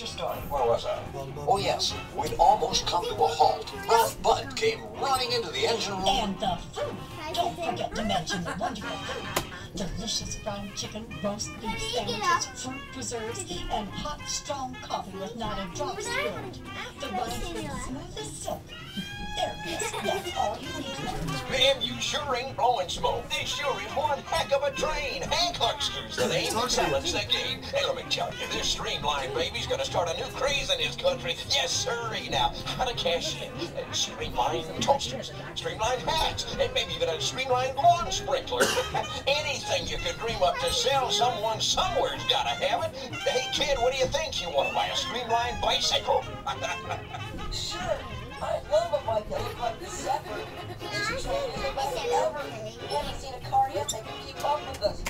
your story? Where was I? Oh, yes. We'd almost come to a halt. Ralph Bud came running into the engine room. And the food. Don't forget to mention the wonderful food. Delicious fried chicken, roast beef sandwiches, fruit preserves, and hot, strong coffee with not a drop spilled. The rice is smooth as silk. There, miss. That's all you need to know. Man, you sure ain't blowing smoke. This sure is one heck of a train. Hank Huckster's the name that summons the game. Hey, let me tell you, this streamlined baby's gonna start a new craze in his country. Yes, sirree. Now, how to cash in? Streamlined toasters, streamlined hats, and maybe even a streamlined lawn sprinkler. Anything you could dream up to sell, someone somewhere's gotta have it. Hey, kid, what do you think? You want to buy a streamlined bicycle? Sure. I love a bike that looks like the Zephyr. This train is the best ever. We haven't seen a car yet that can keep up with us.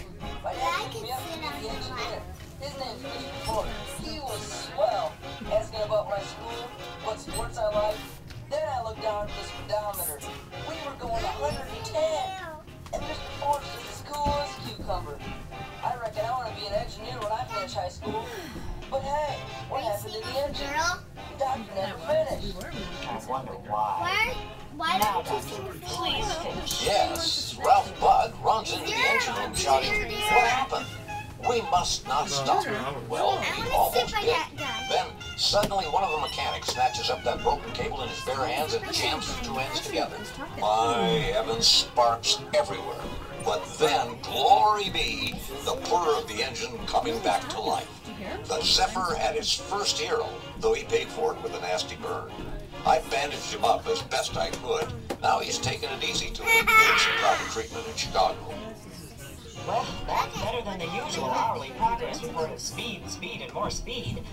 My dad picked me up to be the engineer. His name's Mr. Ford. He was swell, asking about my school, what sports I like. Then I looked down at the speedometer. We were going 110. And Mr. Ford's just as cool as a cucumber. I reckon I want to be an engineer when I finish high school. But hey, what happened to the engine? The doctor never finished. I wonder why. Why Now, don't you Doctor, sing the please finish. Yes, Ralph Bud runs into the engine room shouting, "What happened? We must not stop." Well, he almost did. Then, suddenly one of the mechanics snatches up that broken cable in his bare hands and jams the two ends together. My heavens, sparks everywhere. But then, glory be, the purr of the engine coming back to life. The Zephyr had his first hero, though he paid for it with a nasty burn. I bandaged him up as best I could. Now he's taking it easy till he gets some proper treatment in Chicago. Well, that's better than the usual hourly progress report of speed, and more speed.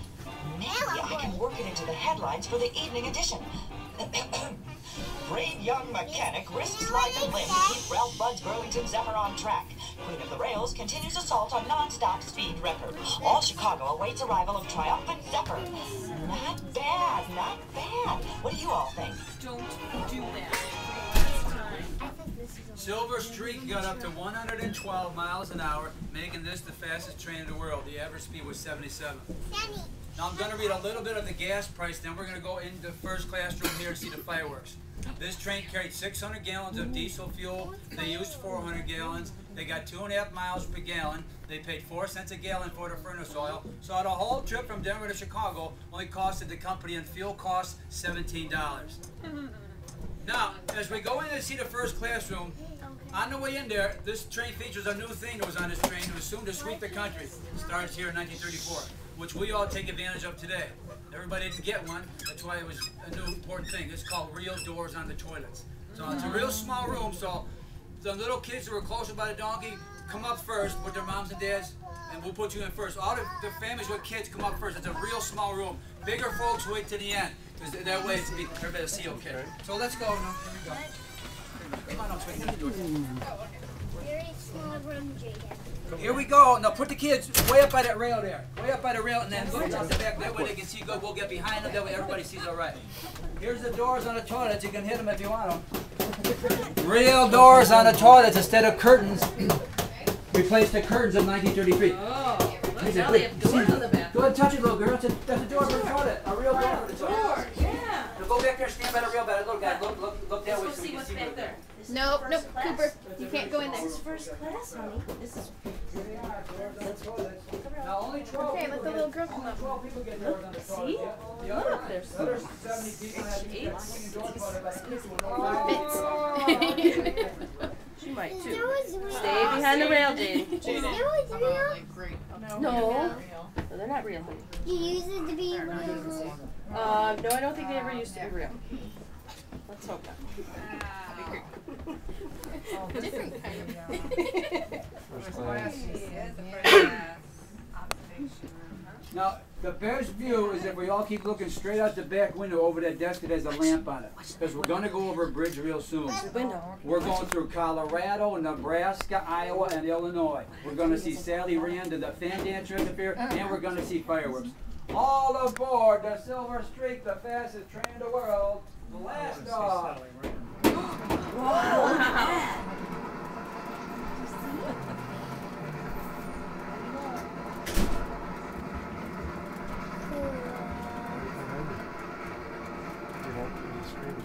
Maybe I can work it into the headlines for the evening edition. Brave young mechanic risks life and limb to keep Ralph Bud's Burlington Zephyr on track. Queen of the Rails continues assault on non-stop speed record. All Chicago awaits arrival of triumphant Zephyr. Not bad, not bad. What do you all think? Don't do that. Silver Streak got up to 112 miles an hour, making this the fastest train in the world. The average speed was 77. Now I'm going to read a little bit of the gas price, then we're going to go into the first classroom here to see the fireworks. This train carried 600 gallons of diesel fuel. They used 400 gallons. They got 2.5 miles per gallon. They paid 4 cents a gallon for the furnace oil. So the whole trip from Denver to Chicago only costed the company in fuel costs $17. Now, as we go in to see the first classroom, on the way in there, this train features a new thing that was on this train. It was soon to sweep the country. It starts here in 1934, which we all take advantage of today. Everybody didn't get one. That's why it was a new important thing. It's called real doors on the toilets. So it's a real small room, so the little kids who were closer by the donkey come up first with their moms and dads, and we'll put you in first. All the families with kids come up first. It's a real small room. Bigger folks wait to the end, because that way it's everybody to see okay. So let's go now. Here we go. Come on up so we can get the door. Very small room, Jaden. Here we go. Now put the kids way up by that rail there. Way up by the rail, and then go out the back. That way they can see good. We'll get behind them. That way everybody sees all right. Here's the doors on the toilets. You can hit them if you want them. Real doors on the toilets instead of curtains. Replaced the curtains of 1933. Oh, look how they have doors on the back. Go ahead and touch it, little girl. That's a door for the toilet. A real door for the toilet. Door, yeah. Now go back there, stand by the rail bed. Little guy, look that way. Let's go see what's back there. Nope, Cooper, you can't go in there. This is first class, honey. This is. Now only 12 Okay, let the little girl come up. 12 people get doors on the toilet. See? Yeah? The other 70 people have She might too. Stay behind the rail, Jade. No, they're not real. You use it to be real. No, I don't think they ever used to be real. Let's hope not. Different kind of First class. Now, the best view is if we all keep looking straight out the back window over that desk that has a lamp on it. Because we're going to go over a bridge real soon. We're going through Colorado, Nebraska, Iowa, and Illinois. We're going to see Sally Rand and the fan dancer at the fair, and we're going to see fireworks. All aboard the Silver Streak, the fastest train in the world. Blast off! Wow. Cool.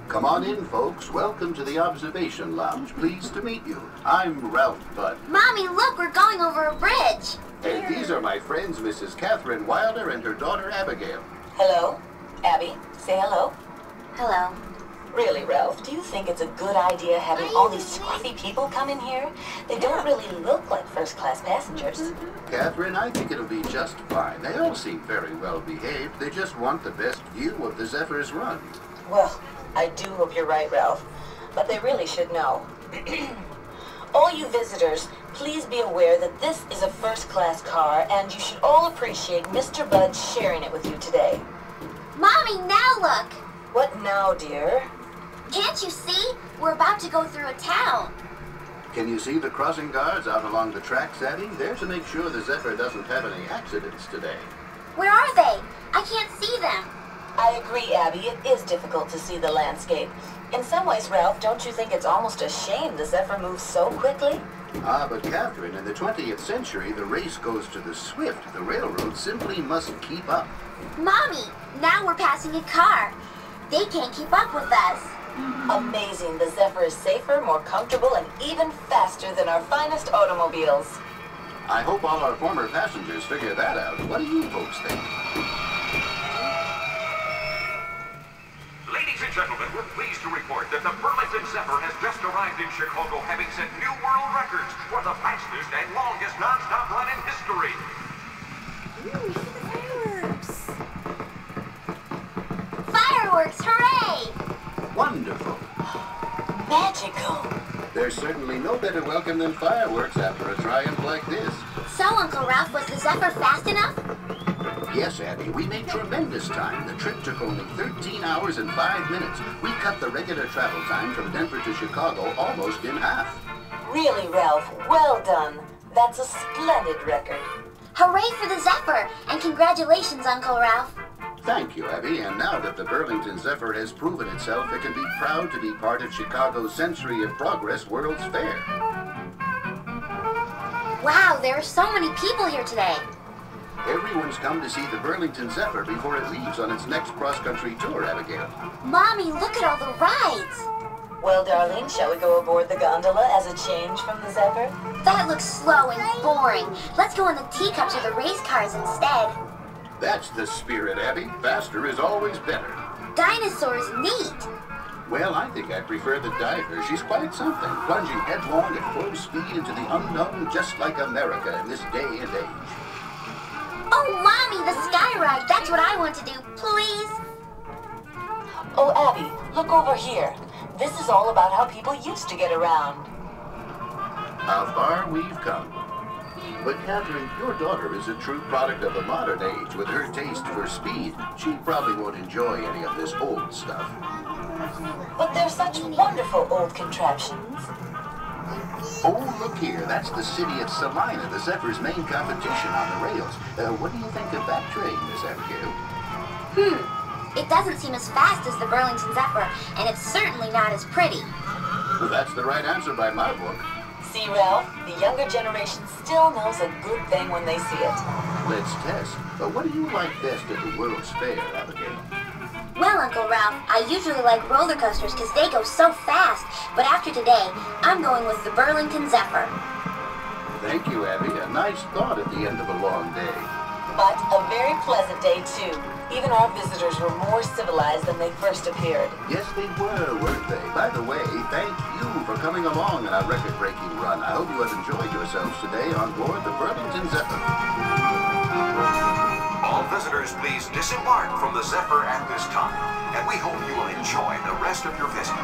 Come on in, folks. Welcome to the Observation Lounge. Pleased to meet you. I'm Ralph Budd. Mommy, look, we're going over a bridge. And these are my friends, Mrs. Catherine Wilder and her daughter, Abigail. Hello? Abby, say hello. Hello. Really, Ralph, do you think it's a good idea having all these scruffy people come in here? They don't really look like first-class passengers. Catherine, I think it'll be just fine. They all seem very well behaved. They just want the best view of the Zephyr's run. Well, I do hope you're right, Ralph. But they really should know. All you visitors, please be aware that this is a first-class car, and you should all appreciate Mr. Budd sharing it with you today. Mommy, now look. What now, dear? Can't you see? We're about to go through a town. Can you see the crossing guards out along the tracks, Abby? They're to make sure the Zephyr doesn't have any accidents today. Where are they? I can't see them. I agree, Abby. It is difficult to see the landscape. In some ways, Ralph, don't you think it's almost a shame the Zephyr moves so quickly? Ah, but Catherine, in the 20th century, the race goes to the swift. The railroad simply must keep up. Mommy, now we're passing a car. They can't keep up with us. Amazing. The Zephyr is safer, more comfortable, and even faster than our finest automobiles. I hope all our former passengers figure that out. What do you folks think? Ladies and gentlemen, we're pleased to report that the Burlington Zephyr has just arrived in Chicago, having set new world records for the fastest and longest non-stop run in history. Fireworks, hooray! Wonderful. Magical. There's certainly no better welcome than fireworks after a triumph like this. So, Uncle Ralph, was the Zephyr fast enough? Yes, Abby, we made tremendous time. The trip took only 13 hours and 5 minutes. We cut the regular travel time from Denver to Chicago almost in half. Really, Ralph, well done. That's a splendid record. Hooray for the Zephyr, and congratulations, Uncle Ralph. Thank you, Abby, and now that the Burlington Zephyr has proven itself, it can be proud to be part of Chicago's Century of Progress World's Fair. Wow, there are so many people here today. Everyone's come to see the Burlington Zephyr before it leaves on its next cross-country tour, Abigail. Mommy, look at all the rides. Well, darling, shall we go aboard the gondola as a change from the Zephyr? That looks slow and boring. Let's go in the teacups or the race cars instead. That's the spirit, Abby. Faster is always better. Dinosaurs, neat. Well, I think I prefer the diver. She's quite something, plunging headlong at full speed into the unknown, just like America in this day and age. Oh, Mommy, the sky ride. That's what I want to do, please. Oh, Abby, look over here. This is all about how people used to get around. How far we've come. But Catherine, your daughter is a true product of the modern age with her taste for speed. She probably won't enjoy any of this old stuff. But they're such wonderful old contraptions. Oh, look here. That's the city of Salina, the Zephyr's main competition on the rails. What do you think of that train, Miss Abigail? It doesn't seem as fast as the Burlington Zephyr, and it's certainly not as pretty. Well, that's the right answer by my book. See, Ralph, the younger generation still knows a good thing when they see it. Let's test. But what do you like best at the World's Fair, Abigail? Well, Uncle Ralph, I usually like roller coasters because they go so fast. But after today, I'm going with the Burlington Zephyr. Thank you, Abby. A nice thought at the end of a long day. But a very pleasant day, too. Even our visitors were more civilized than they first appeared. Yes, they were, weren't they? By the way, thank you for coming along on our record-breaking run. I hope you have enjoyed yourselves today on board the Burlington Zephyr. All visitors, please disembark from the Zephyr at this time, and we hope you will enjoy the rest of your visit.